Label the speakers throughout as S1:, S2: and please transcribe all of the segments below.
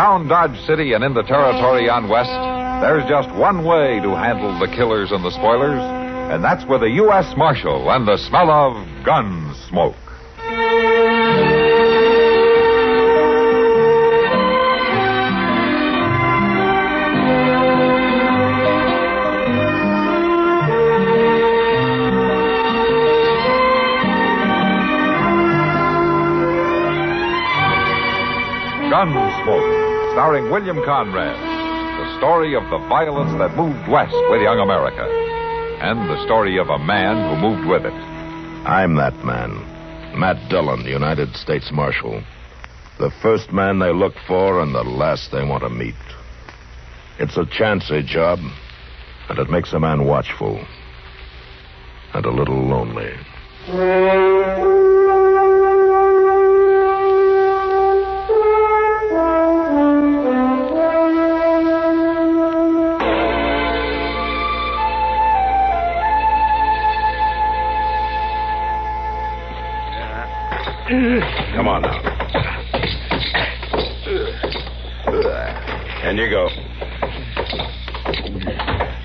S1: Around Dodge City and in the territory on West, there's just one way to handle the killers and the spoilers, and that's with a U.S. Marshal and the smell of Gunsmoke. Gunsmoke, starring William Conrad. The story of the violence that moved west with young America. And the story of a man who moved with it.
S2: I'm that man. Matt Dillon, United States Marshal. The first man they look for and the last they want to meet. It's a chancy job, and it makes a man watchful. And a little lonely. Come on now. In you go.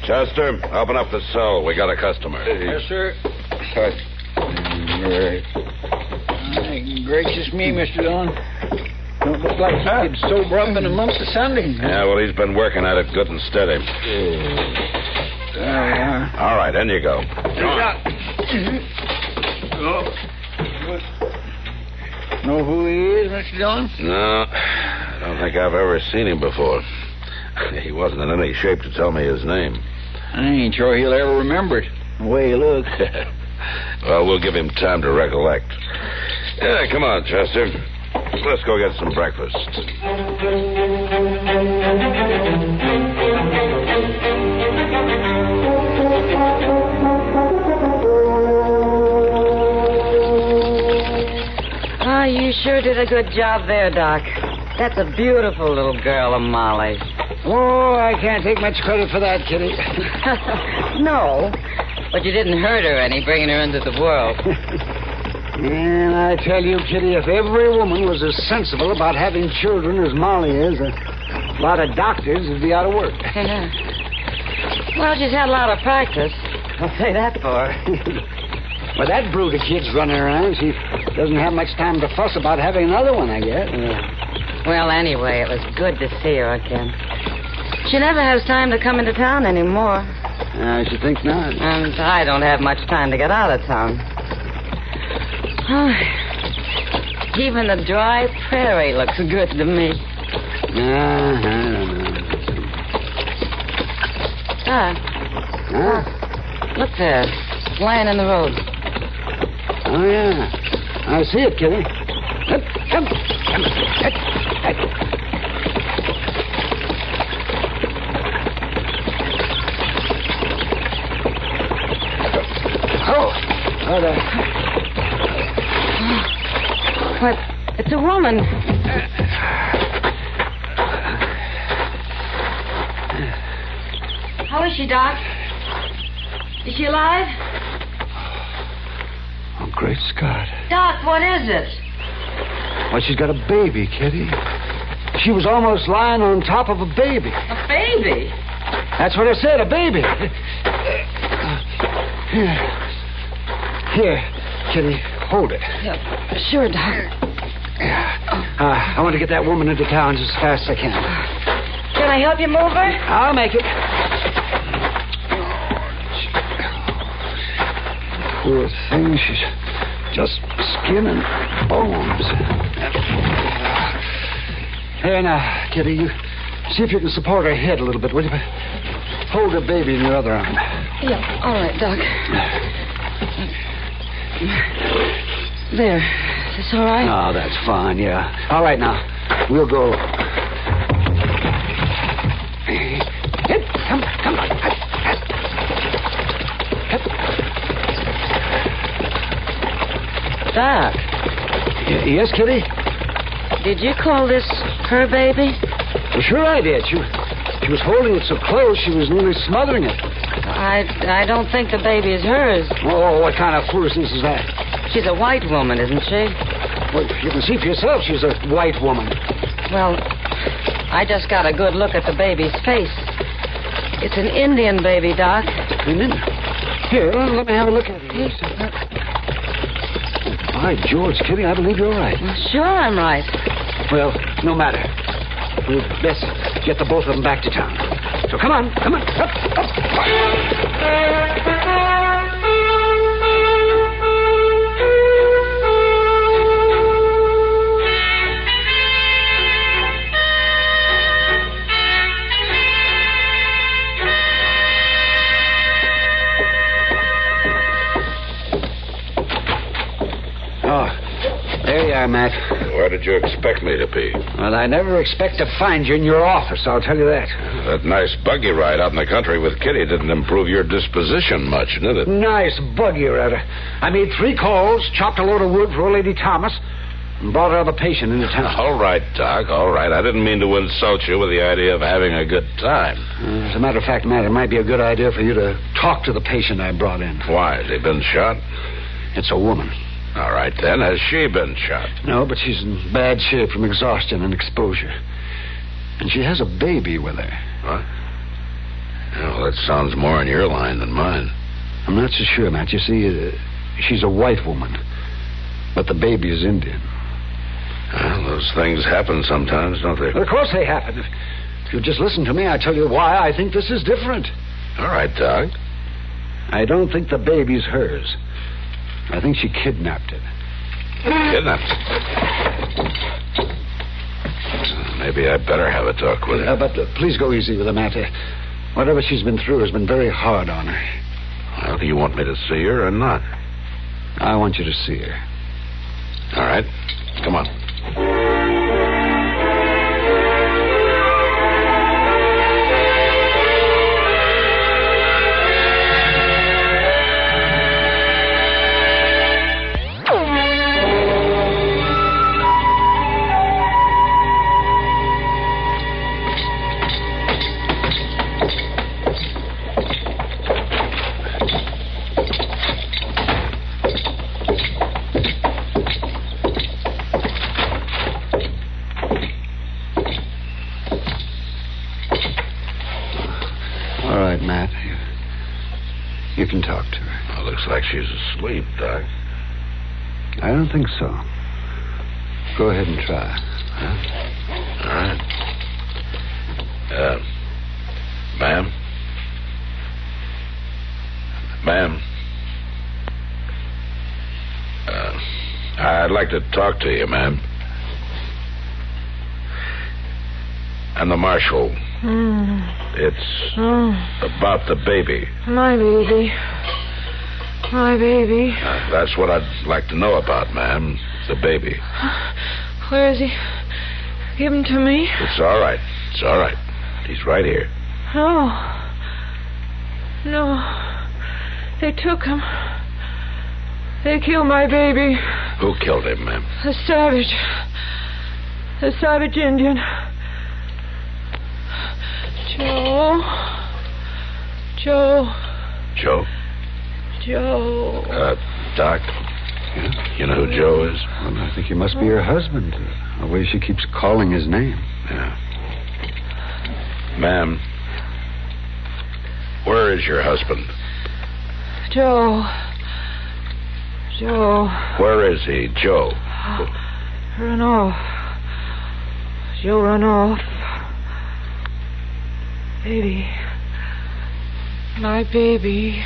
S2: Chester, open up the cell. We got a customer.
S3: Yes, sir. My gracious me, Mr. Dillon. Don't look like he could sober up in a month of Sunday.
S2: Yeah, well, he's been working at it good and steady.
S3: There we are.
S2: All right, in you go.
S3: Know who he is, Mr. Dillon?
S2: No, I don't think I've ever seen him before. He wasn't in any shape to tell me his name.
S3: I ain't sure he'll ever remember it, the way he looks.
S2: Well, we'll give him time to recollect. Yeah, come on, Chester. Let's go get some breakfast.
S4: Oh, you sure did a good job there, Doc. That's a beautiful little girl of Molly's.
S3: Oh, I can't take much credit for that, Kitty.
S4: No, but you didn't hurt her any bringing her into the world.
S3: And I tell you, Kitty, if every woman was as sensible about having children as Molly is, a lot of doctors would be out of work.
S4: Well, she's had a lot of practice. I'll say that for her.
S3: With that brood of kids running around, she doesn't have much time to fuss about having another one, I guess.
S4: Yeah. Well, anyway, it was good to see her again. She never has time to come into town anymore.
S3: I should think not.
S4: And I don't have much time to get out of town. Oh, even the dry prairie looks good to me.
S3: I don't know.
S4: Look there, lying in the road.
S3: Oh, yeah. I see it, Kitty. Come. Oh, there.
S4: What? It's a woman. How is she, Doc? Is she alive?
S3: Oh, great Scott.
S4: Doc, what is it?
S3: Well, she's got a baby, Kitty. She was almost lying on top of a baby.
S4: A baby?
S3: That's what I said, a baby. Here, Kitty, hold it.
S4: Yeah, sure, Doc.
S3: I want to get that woman into town as fast as I can.
S4: Can I help you move her?
S3: I'll make it. Poor thing, she's just skin and bones. Here now, Kitty, you see if you can support her head a little bit, will you? Hold the baby in your other arm.
S4: Yeah, all right, Doc. There. Is this all right?
S3: Oh, that's fine, yeah. All right, now. We'll go. Come on.
S4: Doc.
S3: Yes, Kitty?
S4: Did you call this her baby?
S3: Well, sure I did. She was holding it so close she was nearly smothering it.
S4: I don't think the baby is hers.
S3: Oh, what kind of foolishness is that?
S4: She's a white woman, isn't she?
S3: Well, you can see for yourself she's a white woman.
S4: Well, I just got a good look at the baby's face. It's an Indian baby, Doc.
S3: Indian? Here, let me have a look at it. By George, Kitty, I believe you're right.
S4: Sure I'm right.
S3: Well, no matter. We'd best get the both of them back to town. So come on. Up. There you are, Matt.
S2: Where did you expect me to be?
S3: Well, I never expect to find you in your office, I'll tell you that.
S2: That nice buggy ride out in the country with Kitty didn't improve your disposition much, did it?
S3: Nice buggy ride. I made 3 calls, chopped a load of wood for old Lady Thomas, and brought her other patient into town.
S2: All right, Doc, all right. I didn't mean to insult you with the idea of having a good time.
S3: As a matter of fact, Matt, it might be a good idea for you to talk to the patient I brought in.
S2: Why? Has he been shot?
S3: It's a woman.
S2: All right, then. Has she been shot?
S3: No, but she's in bad shape from exhaustion and exposure. And she has a baby with her.
S2: What? Well, that sounds more in your line than mine.
S3: I'm not so sure, Matt. You see, she's a white woman, but the baby is Indian.
S2: Well, those things happen sometimes, don't they?
S3: Well, of course they happen. If you'll just listen to me, I'll tell you why I think this is different.
S2: All right, Doc.
S3: I don't think the baby's hers. I think she kidnapped it.
S2: Kidnapped? Maybe I better have a talk with her.
S3: But please go easy with her, Matt. Whatever she's been through has been very hard on her.
S2: Well, do you want me to see her or not?
S3: I want you to see her.
S2: All right. Come on.
S3: You can talk to her.
S2: Well, looks like she's asleep, Doc.
S3: I don't think so. Go ahead and try.
S2: Huh? All right. Ma'am? Ma'am? I'd like to talk to you, ma'am. I'm the marshal. It's about the baby.
S5: My baby. My baby.
S2: That's what I'd like to know about, ma'am. The baby.
S5: Where is he? Give him to me.
S2: It's all right. It's all right. He's right here.
S5: No. They took him. They killed my baby.
S2: Who killed him, ma'am?
S5: The savage. The savage Indian. Joe.
S2: Joe?
S5: Joe.
S2: Doc, you know who Joe is?
S3: Well, I think he must be her husband. The way she keeps calling his name.
S2: Yeah. Ma'am, where is your husband?
S5: Joe.
S2: Where is he, Joe?
S5: Run off. Joe run off. Baby. My baby.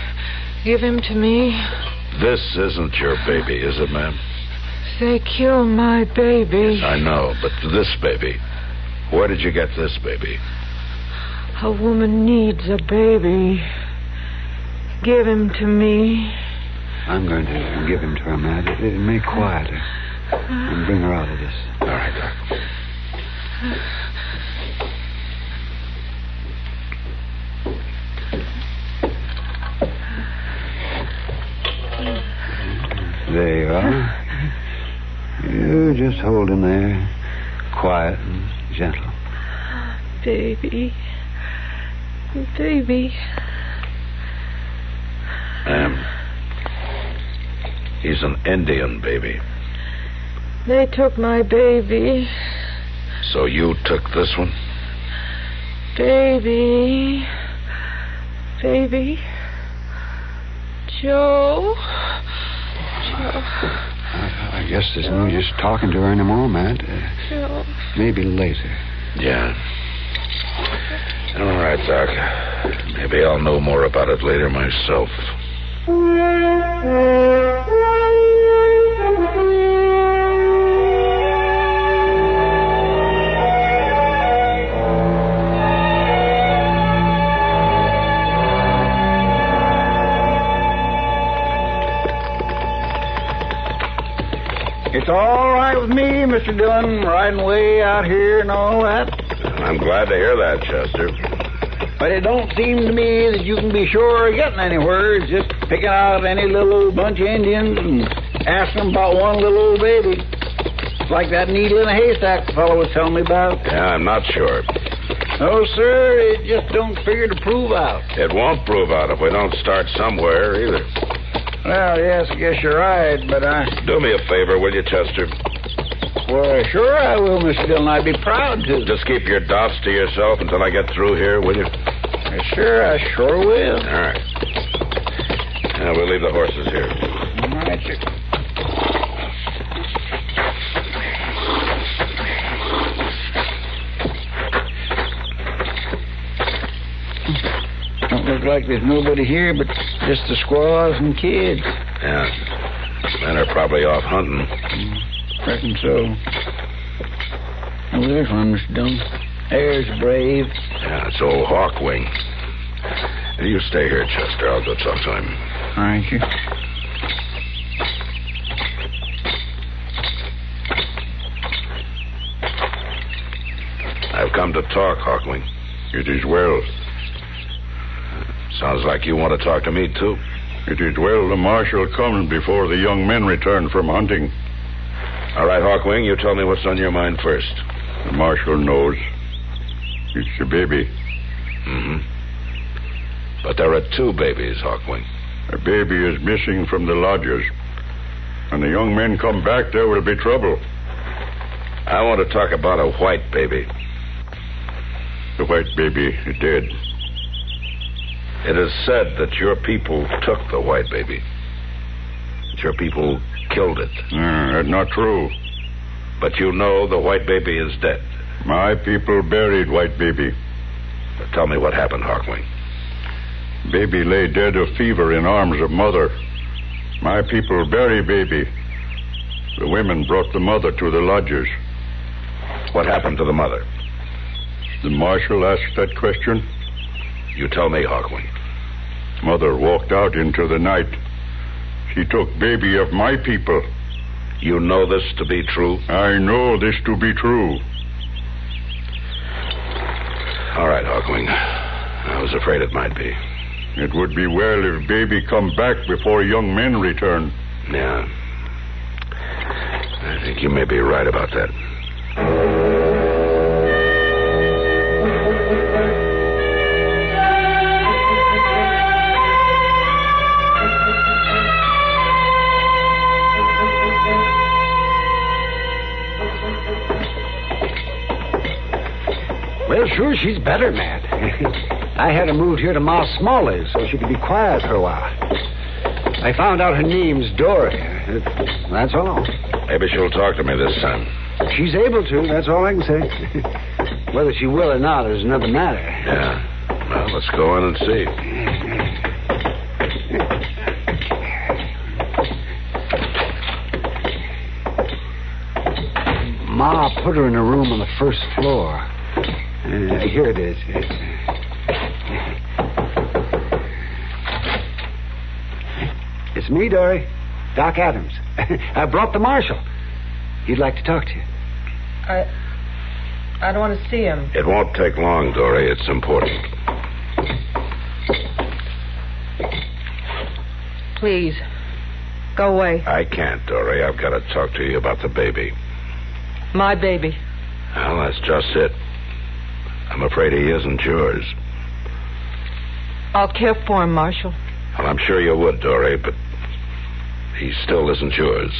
S5: Give him to me.
S2: This isn't your baby, is it, ma'am?
S5: They killed my baby.
S2: I know, but this baby. Where did you get this baby?
S5: A woman needs a baby. Give him to me.
S3: I'm going to give him to her, Matt. It may quiet her and bring her out of this.
S2: All right, Doc.
S3: There you are. You just hold him there, quiet and gentle.
S5: Baby.
S2: Ma'am, he's an Indian baby.
S5: They took my baby.
S2: So you took this one?
S5: Baby. Baby. Joe.
S3: I guess there's no use talking to her anymore, Matt.
S5: Joe.
S3: Maybe later.
S2: Yeah. All right, Doc. Maybe I'll know more about it later myself.
S3: It's all right with me, Mr. Dillon, riding way out here and all that.
S2: I'm glad to hear that, Chester.
S3: But it don't seem to me that you can be sure of getting anywhere. It's just picking out any little bunch of Indians and asking them about one little old baby. It's like that needle in a haystack the fellow was telling me about.
S2: Yeah, I'm not sure.
S3: No, sir, it just don't figure to prove out.
S2: It won't prove out if we don't start somewhere either.
S3: Well, yes, I guess you're right, but
S2: Do me a favor, will you, Chester?
S3: Well, sure I will, Mr. Dillon. I'd be proud to.
S2: Just keep your doubts to yourself until I get through here, will you?
S3: Sure, I sure will.
S2: All right. Now, we'll leave the horses here.
S3: All right, sir. Don't look like there's nobody here but just the squaws and kids.
S2: Yeah. Men are probably off hunting.
S3: Reckon so. Oh, there's one, Mr. Dillon. There's Brave.
S2: Yeah, it's old Hawkwing. You stay here, Chester. I'll go talk to him.
S3: All right, sir.
S2: I've come to talk, Hawkwing. It is well. Sounds like you want to talk to me, too.
S6: It is well the marshal comes before the young men return from hunting.
S2: All right, Hawkwing, you tell me what's on your mind first.
S6: The marshal knows. It's a baby.
S2: Mm-hmm. But there are two babies, Hawkwing.
S6: A baby is missing from the lodges. When the young men come back, there will be trouble.
S2: I want to talk about a white baby.
S6: The white baby is dead.
S2: It is said that your people took the white baby. That your people killed it.
S6: That's not true.
S2: But you know the white baby is dead.
S6: My people buried white baby.
S2: But tell me what happened, Hawkwing.
S6: Baby lay dead of fever in arms of mother. My people bury baby. The women brought the mother to the lodges.
S2: What happened to the mother?
S6: The marshal asked that question.
S2: You tell me, Hawkwing.
S6: Mother walked out into the night. She took baby of my people.
S2: You know this to be true?
S6: I know this to be true.
S2: All right, Hawkwing. I was afraid it might be.
S6: It would be well if baby come back before young men return.
S2: Yeah. I think you may be right about that.
S3: Well, sure, she's better, Matt. I had her moved here to Ma Smalley's so she could be quiet for a while. I found out her name's Dory. That's all.
S2: Maybe she'll talk to me this time.
S3: She's able to, that's all I can say. Whether she will or not is another matter.
S2: Yeah. Well, let's go on and see.
S3: Ma put her in a room on the first floor. Here it is. It's me, Dory. Doc Adams. I brought the marshal. He'd like to talk to you.
S5: I don't want to see him.
S2: It won't take long, Dory. It's important.
S5: Please, go away.
S2: I can't, Dory. I've got to talk to you about the baby.
S5: My baby.
S2: Well, that's just it. I'm afraid he isn't yours.
S5: I'll care for him, Marshal.
S2: Well, I'm sure you would, Dory, but he still isn't yours,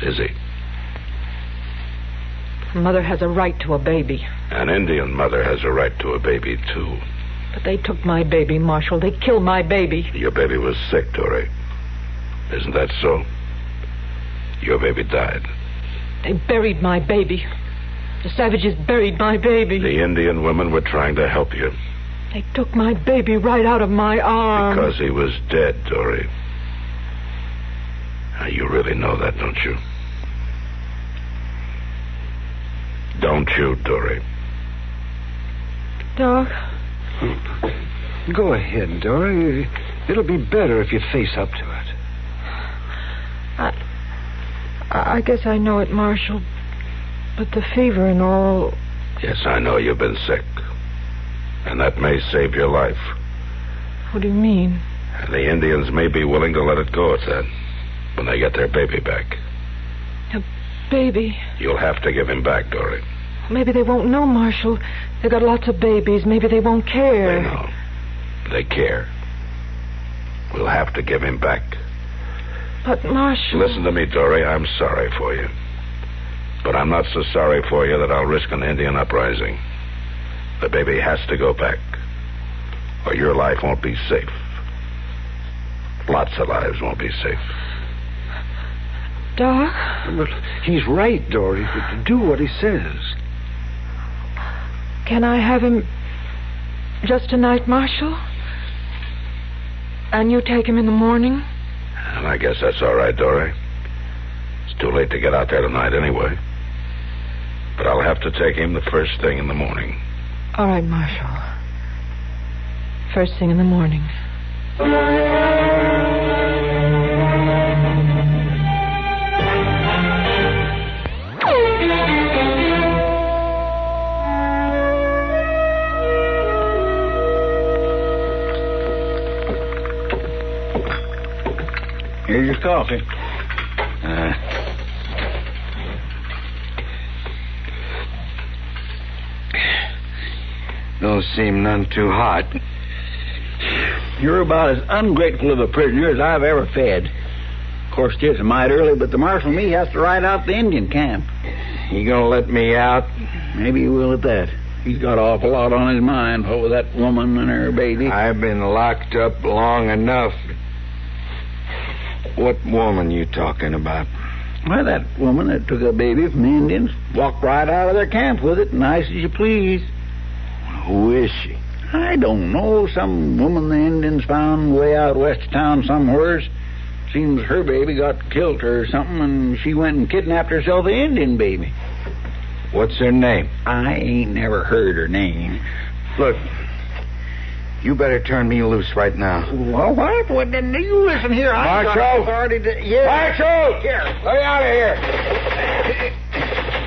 S2: is he?
S5: Mother has a right to a baby.
S2: An Indian mother has a right to a baby, too.
S5: But they took my baby, Marshal. They killed my baby.
S2: Your baby was sick, Dory. Isn't that so? Your baby died.
S5: They buried my baby. The savages buried my baby.
S2: The Indian women were trying to help you.
S5: They took my baby right out of my arms.
S2: Because he was dead, Dory. Now, you really know that, don't you? Don't you, Dory?
S5: Doc?
S7: Go ahead, Dory. It'll be better if you face up to it.
S5: I guess I know it, Marshal. But the fever and all...
S2: Yes, I know you've been sick. And that may save your life.
S5: What do you mean?
S2: And the Indians may be willing to let it go at that when they get their baby back.
S5: A baby?
S2: You'll have to give him back, Dory.
S5: Maybe they won't know, Marshal. They've got lots of babies. Maybe they won't care.
S2: They know. They care. We'll have to give him back.
S5: But, Marshal...
S2: Listen to me, Dory. I'm sorry for you. But I'm not so sorry for you that I'll risk an Indian uprising. The baby has to go back, or your life won't be safe. Lots of lives won't be safe.
S5: Doc?
S7: But he's right, Dory. Do what he says.
S5: Can I have him just tonight, Marshal? And you take him in the morning?
S2: And I guess that's all right, Dory. It's too late to get out there tonight anyway. But I'll have to take him the first thing in the morning.
S5: All right, Marshal. First thing in the morning.
S3: Here's your coffee.
S7: Don't seem none too hot.
S3: You're about as ungrateful of a prisoner as I've ever fed. Of course, it's mighty early, but the marshal and me has to ride out the Indian camp.
S7: You gonna let me out?
S3: Maybe he will at that. He's got an awful lot on his mind over that woman and her baby.
S7: I've been locked up long enough. What woman you talking about?
S3: Well, that woman that took a baby from the Indians walked right out of their camp with it, nice as you please.
S7: Who is she?
S3: I don't know. Some woman the Indians found way out west of town somewheres. Seems her baby got killed or something, and she went and kidnapped herself an Indian baby.
S7: What's her name?
S3: I ain't never heard her name.
S7: Look, you better turn me loose right now.
S3: Well, what? Well, then you listen here. I've got
S7: Marshal!
S3: authority to... Yes.
S7: Marshal!
S3: Here.
S7: Let me out of here.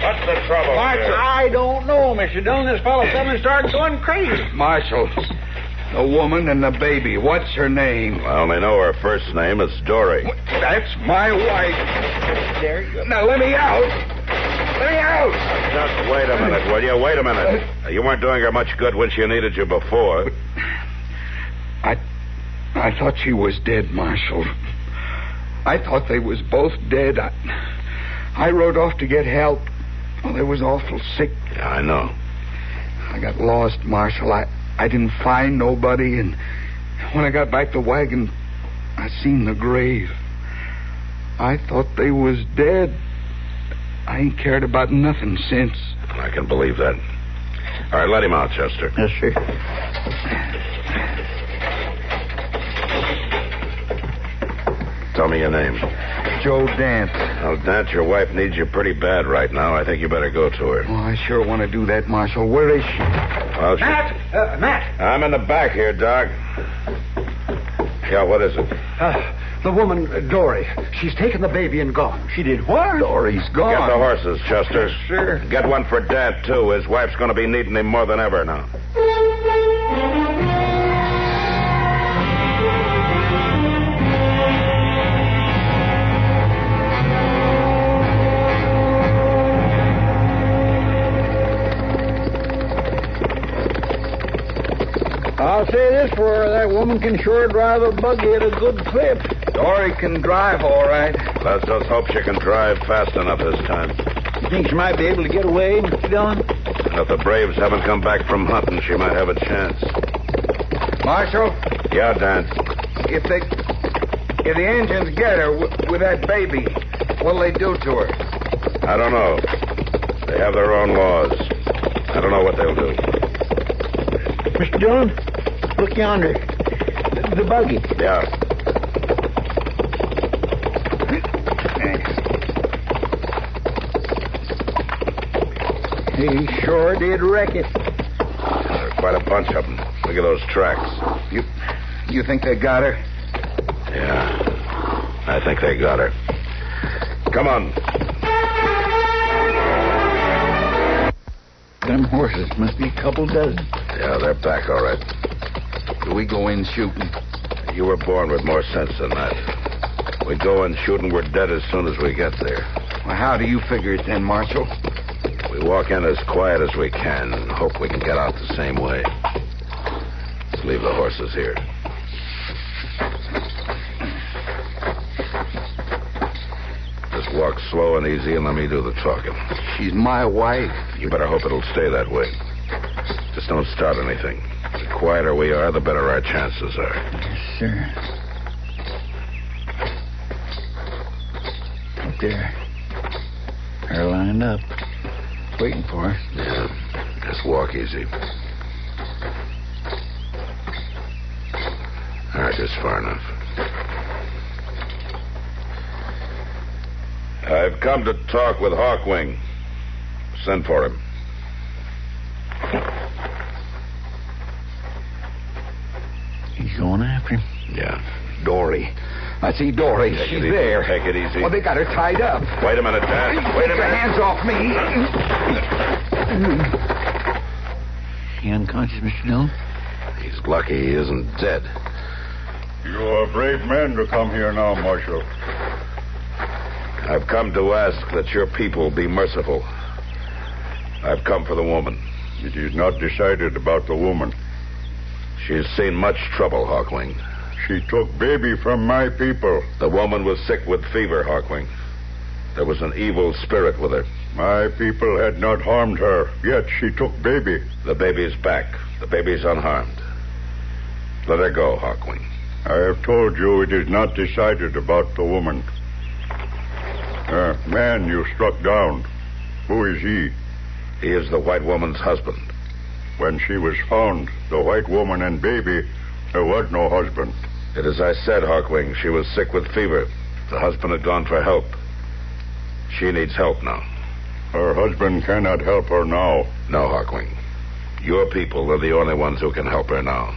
S2: What's the trouble,
S3: Marshal, I don't know, Mr. Dillon. This fellow suddenly started going crazy.
S7: Marshal, the woman and the baby, what's her name?
S2: I only know her first name. It's Dory.
S7: That's my wife.
S3: There you go.
S7: Now let me out. Let me out.
S2: Just wait a minute, will you? Wait a minute. You weren't doing her much good when she needed you before.
S7: I thought she was dead, Marshal. I thought they was both dead. I rode off to get help. Well, they was awful sick.
S2: Yeah, I know.
S7: I got lost, Marshal. I didn't find nobody, and when I got back to the wagon, I seen the grave. I thought they was dead. I ain't cared about nothing since.
S2: I can believe that. All right, let him out, Chester.
S3: Yes, sir.
S2: Tell me your name.
S7: Joe Dance.
S2: Now, Dant, your wife needs you pretty bad right now. I think you better go to her.
S7: Oh, I sure want to do that, Marshal. Where is she?
S2: Well,
S3: Matt!
S2: I'm in the back here, Doc. Yeah, what is it?
S8: The woman, Dory. She's taken the baby and gone.
S3: She did what?
S7: Dory's gone.
S2: Get the horses, Chester.
S3: Sure.
S2: Get one for Dad, too. His wife's going to be needing him more than ever now.
S3: I'll say this for her. That woman can sure drive a buggy at a good clip.
S7: Dory can drive, all right.
S2: Let's just hope she can drive fast enough this time.
S3: You think she might be able to get away, Mr. Dillon?
S2: And if the Braves haven't come back from hunting, she might have a chance.
S7: Marshal,
S2: Yeah, Dan.
S7: if the Indians get her with that baby, what'll they do to her?
S2: I don't know. They have their own laws. I don't know what they'll do.
S3: Mr. Dillon, look yonder. The buggy.
S2: Yeah.
S3: He sure did wreck it.
S2: There are quite a bunch of them. Look at those tracks.
S7: You think they got her?
S2: Yeah. I think they got her. Come on.
S3: Them horses must be a couple dozen.
S2: Yeah, they're back all right.
S7: Do we go in shooting?
S2: You were born with more sense than that. We go in shooting, we're dead as soon as we get there.
S7: Well, how do you figure it then, Marshal?
S2: We walk in as quiet as we can and hope we can get out the same way. Let's leave the horses here. Just walk slow and easy and let me do the talking.
S7: She's my wife.
S2: You better hope it'll stay that way. Just don't start anything. The quieter we are, the better our chances are.
S3: Yes, sir. Up there. They're lined up, waiting for us.
S2: Yeah, just walk easy. All right, just far enough. I've come to talk with Hawkwing. Send for him.
S3: He's going after him.
S2: Yeah.
S7: Dory. I see Dory.
S2: Take
S7: She's
S2: it easy.
S7: there.
S2: Take it easy.
S7: Oh, they got her tied up.
S2: Wait a minute, Dan. Wait a
S7: Get your
S2: minute.
S7: hands off me.
S3: He unconscious, Mr. Dillon?
S2: He's lucky he isn't dead.
S6: You are brave men to come here now, Marshal.
S2: I've come to ask that your people be merciful. I've come for the woman.
S6: It is not decided about the woman.
S2: She's seen much trouble, Hawkwing.
S6: She took baby from my people.
S2: The woman was sick with fever, Hawkwing. There was an evil spirit with her.
S6: My people had not harmed her, yet she took baby.
S2: The baby's back. The baby's unharmed. Let her go, Hawkwing.
S6: I have told you it is not decided about the woman. Man you struck down. Who is he?
S2: He is the white woman's husband.
S6: When she was found, the white woman and baby, there was no husband.
S2: It is I said, Hawkwing. She was sick with fever. The husband had gone for help. She needs help now.
S6: Her husband cannot help her now.
S2: No, Hawkwing. Your people are the only ones who can help her now.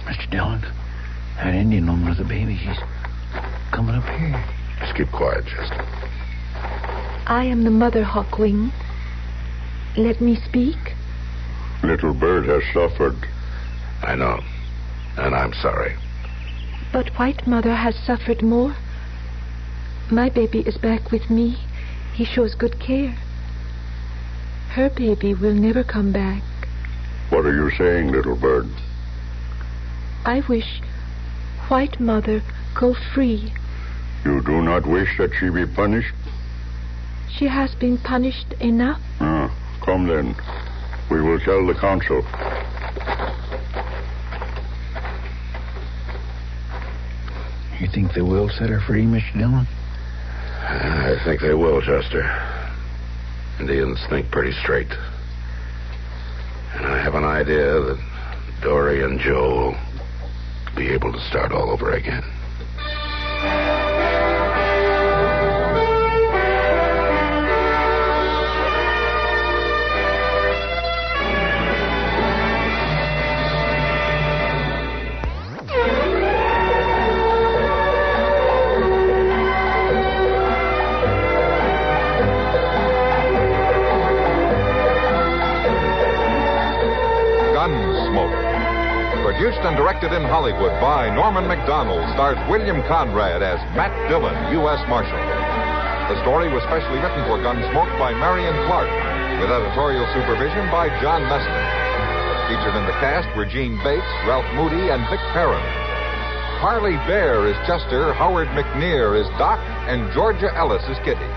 S3: Mr. Dillon, that Indian woman with the baby, she's coming up here.
S2: Just keep quiet, Chester.
S5: I am the mother, Hawkwing. Let me speak.
S6: Little bird has suffered.
S2: I know. And I'm sorry.
S5: But White Mother has suffered more. My baby is back with me. He shows good care. Her baby will never come back.
S6: What are you saying, little bird?
S5: I wish White Mother go free.
S6: You do not wish that she be punished?
S5: She has been punished enough.
S6: Come then. We will tell the council.
S3: You think they will set her free, Mr. Dillon?
S2: I think they will, Chester. Indians think pretty straight. And I have an idea that Dory and Joe will be able to start all over again.
S1: Gunsmoke. Produced and directed in Hollywood by Norman Macdonnell, stars William Conrad as Matt Dillon, U.S. Marshal. The story was specially written for Gunsmoke by Marion Clark, with editorial supervision by John Meston. Featured in the cast were Gene Bates, Ralph Moody, and Vic Perrin. Harley Bear is Chester, Howard McNear is Doc, and Georgia Ellis is Kitty.